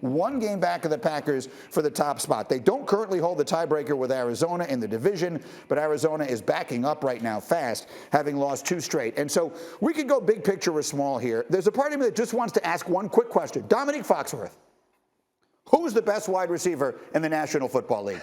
one game back of the Packers for the top spot. They don't currently hold the tiebreaker with Arizona in the division, but Arizona is backing up right now fast, having lost 2 straight. And so we could go big picture or small here. There's a part of me that just wants to ask one quick question. Domonique Foxworth, who's the best wide receiver in the National Football League?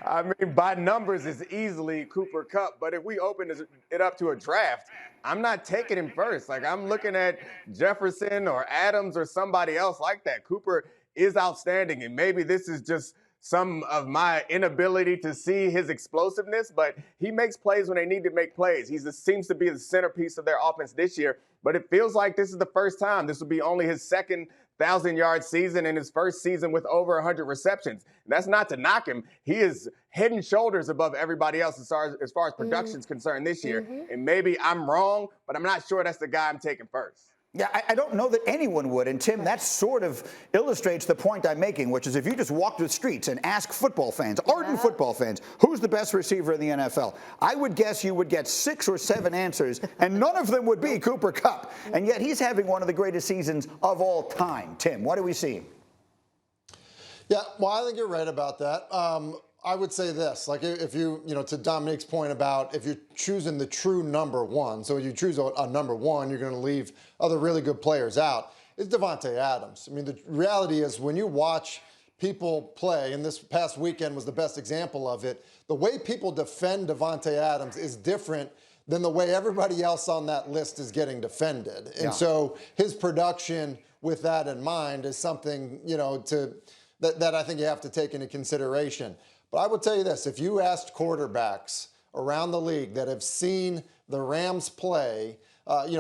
I mean, by numbers, it's easily Cooper Kupp. But if we open it up to a draft, I'm not taking him first. Like, I'm looking at Jefferson or Adams or somebody else like that. Cooper is outstanding, and maybe this is just some of my inability to see his explosiveness, but he makes plays when they need to make plays. He seems to be the centerpiece of their offense this year, but it feels like this is the first time. This will be only his second 1,000-yard season and his first season with over 100 receptions. And that's not to knock him. He is head and shoulders above everybody else as far as production is concerned this year. And maybe I'm wrong, but I'm not sure that's the guy I'm taking first. Yeah, I don't know that anyone would. And, Tim, that sort of illustrates the point I'm making, which is if you just walk the streets and ask football fans, ardent football fans, who's the best receiver in the NFL, I would guess you would get 6 or 7 answers, and none of them would be Cooper Kupp. And yet he's having one of the greatest seasons of all time. Tim, what are we seeing? Yeah, well, I think you're right about that. I would say this, like if you to Dominique's point about if you're choosing the true number one, so you choose a number one, you're going to leave other really good players out, it's Davante Adams. I mean, the reality is when you watch people play, and this past weekend was the best example of it, the way people defend Davante Adams is different than the way everybody else on that list is getting defended. And so his production with that in mind is something, that I think you have to take into consideration. But I would tell you this, if you asked quarterbacks around the league that have seen the Rams play,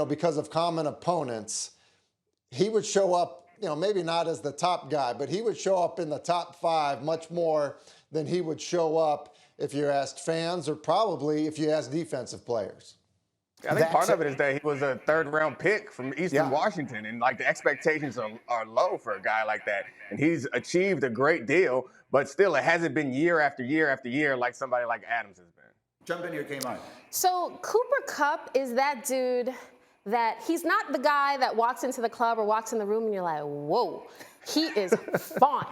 because of common opponents, he would show up, maybe not as the top guy, but he would show up in the top 5 much more than he would show up if you asked fans or probably if you asked defensive players. I think part of it is that he was a 3rd-round pick from Eastern Washington, and like the expectations are low for a guy like that. And he's achieved a great deal, but still it hasn't been year after year after year like somebody like Adams has been. Jump in here, Kmart. So Cooper Kupp is that dude that he's not the guy that walks into the club or walks in the room and you're like, whoa, he is fine.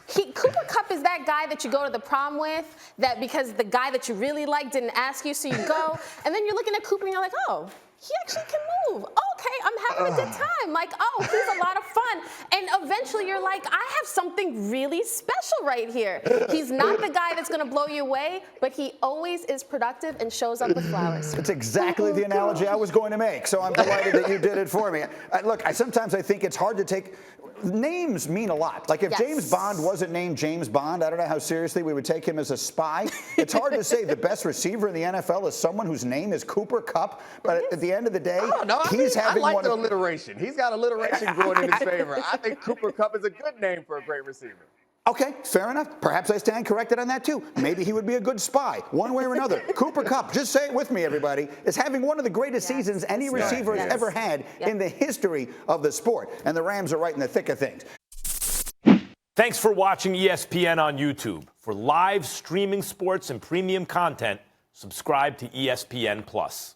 Cooper Kupp is that guy that you go to the prom with, that because the guy that you really like didn't ask you, so you go, and then you're looking at Cooper and you're like, oh, he actually can move. Okay, I'm having a good time. Like, oh, he's a lot of fun. And eventually you're like, I have something really special right here. He's not the guy that's going to blow you away, but he always is productive and shows up with flowers. It's exactly the analogy I was going to make, so I'm delighted that you did it for me. Look, sometimes I think it's hard to take – names mean a lot. Like if James Bond wasn't named James Bond, I don't know how seriously we would take him as a spy. It's hard to say the best receiver in the NFL is someone whose name is Cooper Kupp, but at the end of the day, having I like the alliteration. He's got alliteration going in his favor. I think Cooper Kupp is a good name for a great receiver. Okay, fair enough. Perhaps I stand corrected on that too. Maybe he would be a good spy, one way or another. Cooper Kupp, just say it with me, everybody, is having one of the greatest seasons any receiver has ever had in the history of the sport. And the Rams are right in the thick of things. Thanks for watching ESPN on YouTube. For live streaming sports and premium content, subscribe to ESPN+.